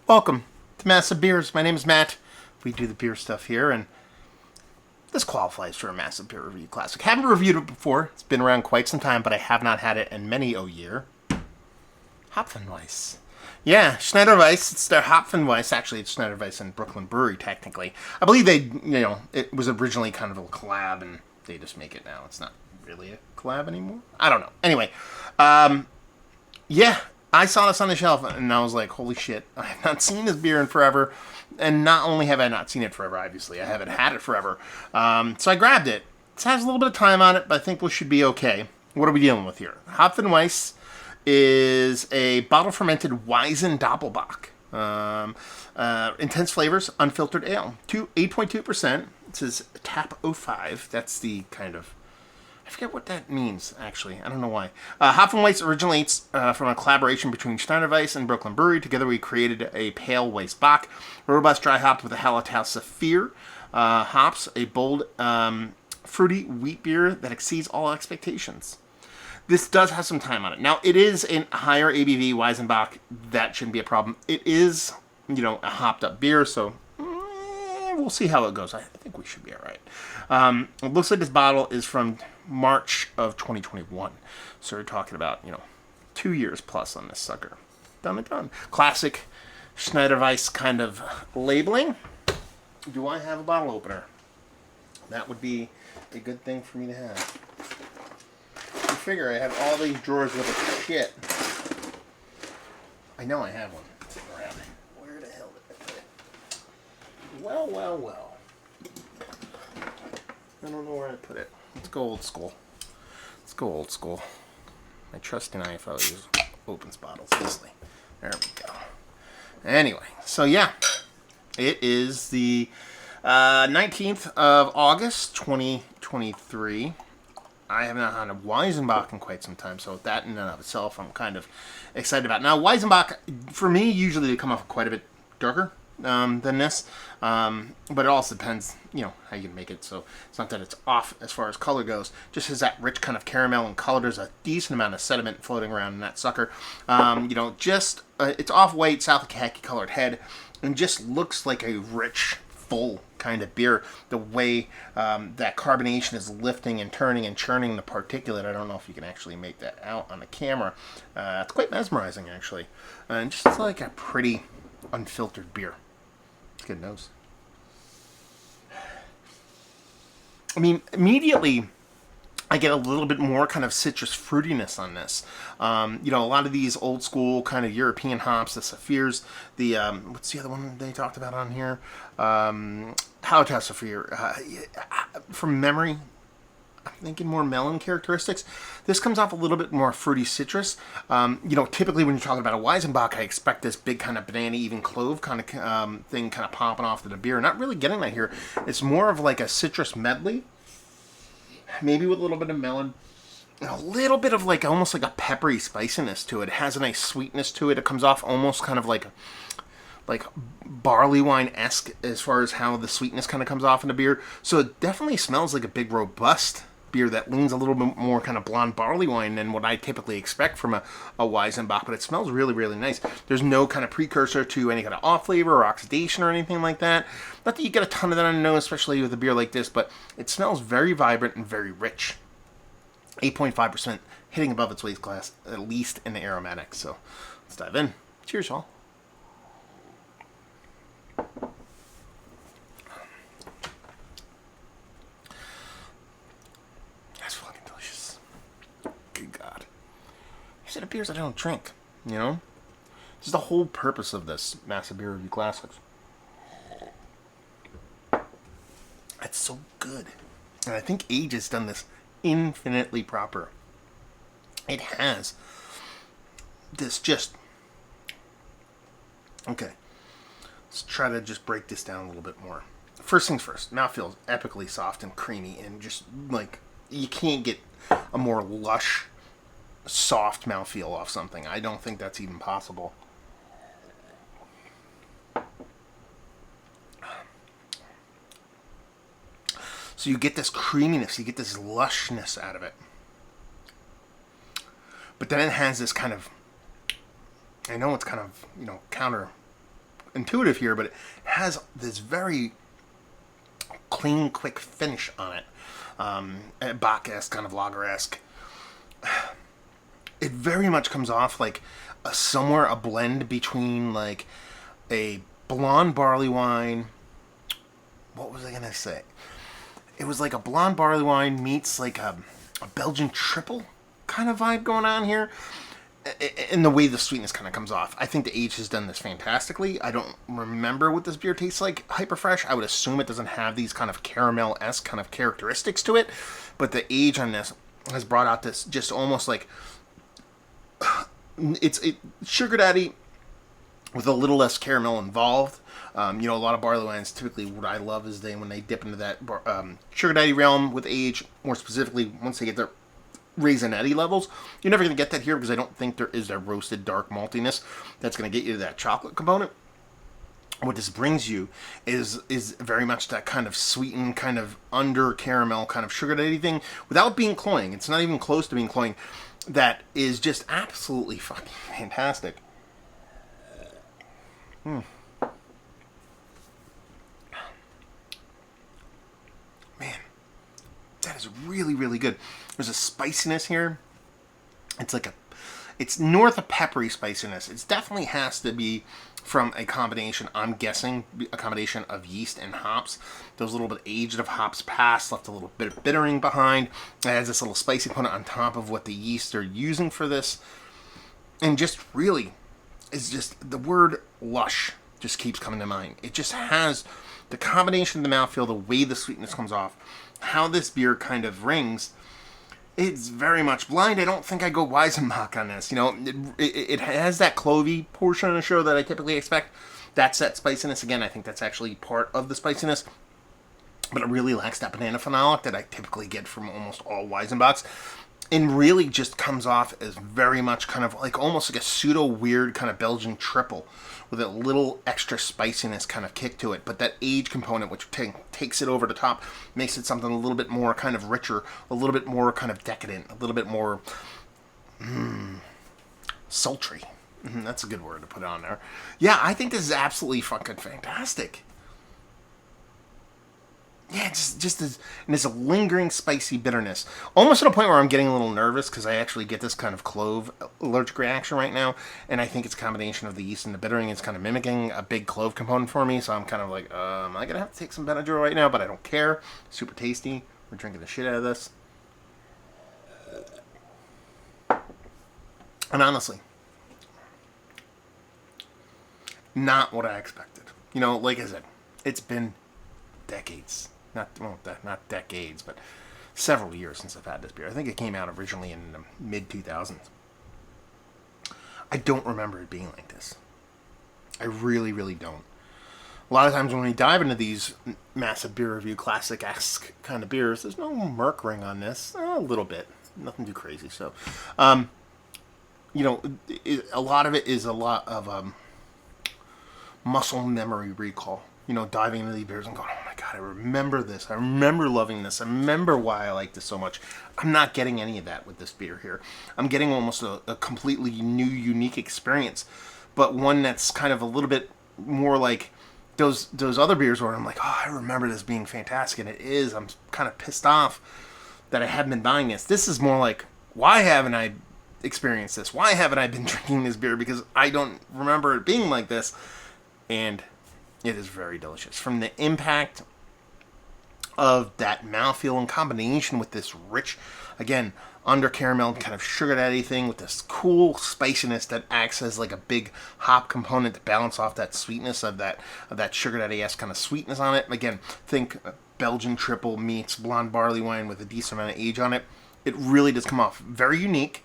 Welcome to Massive Beers. My name is Matt. We do the beer stuff here, and this qualifies for a Massive Beer Review Classic. Haven't reviewed it before. It's been around quite some time, but I have not had it in many a year. Hopfenweisse. Yeah, Schneider Weisse. It's their Hopfenweisse. Actually, it's Schneider Weisse and Brooklyn Brewery, technically. I believe it was originally kind of a collab, and they just make it now. It's not really a collab anymore. I don't know. Anyway, yeah. I saw this on the shelf, and I was like, holy shit, I have not seen this beer in forever. And not only have I not seen it forever, obviously, I haven't had it forever. So I grabbed it. It has a little bit of time on it, but I think we should be okay. What are we dealing with here? Hopfenweisse is a bottle-fermented Weizen Doppelbock. Intense flavors, unfiltered ale. 8.2%. It says Tap 05. That's the kind of... I forget what that means, actually. I don't know why. Hopfenweisse originates from a collaboration between Schneider Weisse and Brooklyn Brewery. Together we created a pale Weizenbock, robust dry hopped with a Hallertau Saphir hops, a bold, fruity wheat beer that exceeds all expectations. This does have some time on it. Now, it is a higher ABV Weizenbock. That shouldn't be a problem. It is, a hopped up beer, so we'll see how it goes. I think we should be all right. It looks like this bottle is from March of 2021. So we're talking about, 2 years plus on this sucker. Done. Classic Schneider Weisse kind of labeling. Do I have a bottle opener? That would be a good thing for me to have. You figure I have all these drawers with a shit. I know I have one. Where the hell did I put it? Well. I don't know where I put it. Let's go old school. My trusty knife I always opens bottles easily. There we go. Anyway, so yeah. It is the 19th of August, 2023. I have not had a Weizenbock in quite some time, so that in and of itself I'm kind of excited about. Now, Weizenbock, for me, usually they come off quite a bit darker than this, but it also depends, how you can make it. So it's not that it's off as far as color goes. Just has that rich kind of caramel and color. There's a decent amount of sediment floating around in that sucker. It's off-white, south khaki colored head, and just looks like a rich, full kind of beer. The way that carbonation is lifting and turning and churning the particulate. I don't know if you can actually make that out on the camera. It's quite mesmerizing, actually, and just like a pretty unfiltered beer. It's good nose. I mean, immediately I get a little bit more kind of citrus fruitiness on this. A lot of these old school kind of European hops, the Saphirs, the, what's the other one they talked about on here? Hallertau Saphir. From memory, I'm thinking more melon characteristics. This comes off a little bit more fruity citrus. Typically when you're talking about a Weizenbock, I expect this big kind of banana, even clove kind of thing kind of popping off to the beer. Not really getting that here. It's more of like a citrus medley, maybe with a little bit of melon, and a little bit of like almost like a peppery spiciness to it. It has a nice sweetness to it. It comes off almost kind of like barley wine-esque as far as how the sweetness kind of comes off in the beer. So it definitely smells like a big robust beer that leans a little bit more kind of blonde barley wine than what I typically expect from a Weizenbock, but it smells really, really nice. There's no kind of precursor to any kind of off flavor or oxidation or anything like that. Not that you get a ton of that on the nose, especially with a beer like this, but it smells very vibrant and very rich. 8.5%, hitting above its weight class, at least in the aromatics. So let's dive in. Cheers, y'all. These are the beers I don't drink, This is the whole purpose of this Massive Beer Review Classics. It's so good. And I think age has done this infinitely proper. It has this just... Okay. Let's try to just break this down a little bit more. First things first. Mouth feels epically soft and creamy and just like... You can't get a more lush, soft mouthfeel off something. I don't think that's even possible. So you get this creaminess, you get this lushness out of it. But then it has this kind of, I know it's kind of, intuitive here, but it has this very clean, quick finish on it. Bock-esque, kind of lager-esque. It very much comes off like somewhere a blend between like a blonde barley wine. What was I gonna say? It was like a blonde barley wine meets like a Belgian triple kind of vibe going on here. In the way the sweetness kind of comes off. I think the age has done this fantastically. I don't remember what this beer tastes like hyper fresh. I would assume it doesn't have these kind of caramel-esque kind of characteristics to it, but the age on this has brought out this just almost like it's sugar daddy with a little less caramel involved. A lot of barley wines, typically what I love is when they dip into that sugar daddy realm with age, more specifically once they get their raisinette levels. You're never going to get that here because I don't think there is a roasted dark maltiness that's going to get you to that chocolate component. What this brings you is very much that kind of sweetened, kind of under caramel, kind of sugar daddy thing without being cloying. It's not even close to being cloying. That is just absolutely fucking fantastic. Man, that is really, really good. There's a spiciness here. It's north of peppery spiciness. It definitely has to be from a combination, I'm guessing, a combination of yeast and hops. Those little bit aged of hops past, left a little bit of bittering behind. It has this little spicy component on top of what the yeast are using for this. And just really, it's just, the word lush just keeps coming to mind. It just has the combination of the mouthfeel, the way the sweetness comes off, how this beer kind of rings. It's very much blind. I don't think I go Weizenbock on this. It has that clovey portion of the show that I typically expect. That's that spiciness. Again, I think that's actually part of the spiciness. But it really lacks that banana phenolic that I typically get from almost all Weizenbocks. And really just comes off as very much kind of like almost like a pseudo weird kind of Belgian triple with a little extra spiciness kind of kick to it. But that age component, which takes it over the top, makes it something a little bit more kind of richer, a little bit more kind of decadent, a little bit more sultry. That's a good word to put on there. Yeah, I think this is absolutely fucking fantastic. Yeah, just this, and there's a lingering spicy bitterness. Almost to the point where I'm getting a little nervous because I actually get this kind of clove allergic reaction right now. And I think it's a combination of the yeast and the bittering. It's kind of mimicking a big clove component for me. So I'm kind of like, am I going to have to take some Benadryl right now? But I don't care. Super tasty. We're drinking the shit out of this. And honestly, not what I expected. Like I said, it's been decades. Not decades, but several years since I've had this beer. I think it came out originally in the mid-2000s. I don't remember it being like this. I really, really don't. A lot of times when we dive into these massive beer review, classic-esque kind of beers, there's no Merc ring on this. A little bit. Nothing too crazy. So, a lot of it is a lot of muscle memory recall. Diving into these beers and going, oh my God, I remember this. I remember loving this. I remember why I like this so much. I'm not getting any of that with this beer here. I'm getting almost a completely new, unique experience, but one that's kind of a little bit more like those other beers where I'm like, oh, I remember this being fantastic, and it is. I'm kind of pissed off that I haven't been buying this. This is more like, why haven't I experienced this? Why haven't I been drinking this beer? Because I don't remember it being like this, and it is very delicious. From the impact of that mouthfeel in combination with this rich, again, under caramel kind of sugar daddy thing with this cool spiciness that acts as like a big hop component to balance off that sweetness of that sugar daddy-esque kind of sweetness on it. Again, think Belgian triple meets blonde barley wine with a decent amount of age on it. It really does come off very unique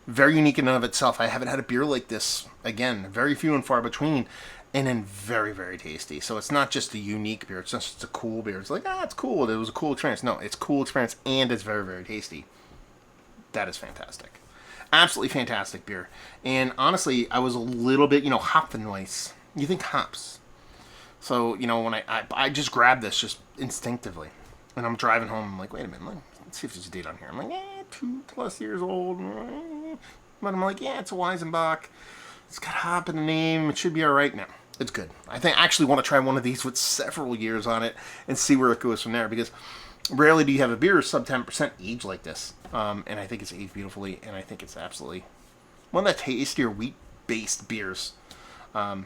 in and of itself. I haven't had a beer like this, again, very few and far between. And then very, very tasty. So it's not just a unique beer. It's not just a cool beer. It's like, it's cool. It was a cool experience. No, it's a cool experience, and it's very, very tasty. That is fantastic. Absolutely fantastic beer. And honestly, I was a little bit, Hopfenweisse. You think hops. So, when I just grabbed this just instinctively. And I'm driving home. I'm like, wait a minute. Let's see if there's a date on here. I'm like, 2+ years old. But I'm like, it's a Weizenbock. It's got hop in the name. It should be all right now. It's good. I think I actually want to try one of these with several years on it and see where it goes from there, because rarely do you have a beer sub 10% age like this. And I think it's aged beautifully, and I think it's absolutely one of the tastier wheat-based beers that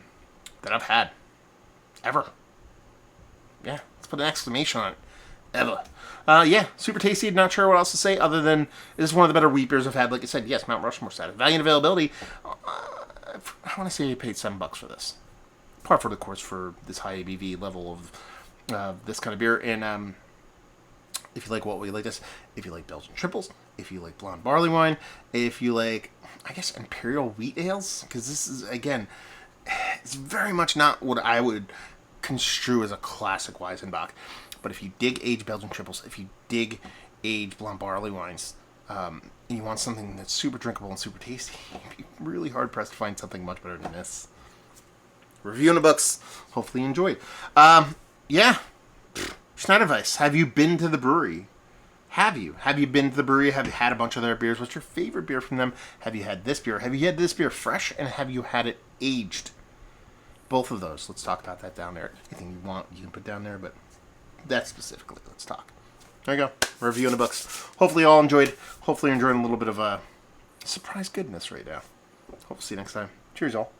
I've had ever. Yeah, let's put an exclamation on it. Ever. Yeah, super tasty. Not sure what else to say other than this is one of the better wheat beers I've had. Like I said, yes, Mount Rushmore status. Value and availability. I want to say I paid $7 for this. Par for the course for this high ABV level of this kind of beer. And if you like what we like this, if you like Belgian triples, if you like blonde barley wine, if you like, I guess, imperial wheat ales, because this is, again, it's very much not what I would construe as a classic Weizenbock. But if you dig aged Belgian triples, if you dig aged blonde barley wines, and you want something that's super drinkable and super tasty, you'd be really hard pressed to find something much better than this. Review in the books. Hopefully you enjoyed. Yeah. Schneider Weisse. Have you been to the brewery? Have you? Have you been to the brewery? Have you had a bunch of their beers? What's your favorite beer from them? Have you had this beer? Have you had this beer fresh? And have you had it aged? Both of those. Let's talk about that down there. Anything you want, you can put down there, but that specifically, let's talk. There you go. Review in the books. Hopefully you all enjoyed. Hopefully you're enjoying a little bit of surprise goodness right now. Hope to see you next time. Cheers, all.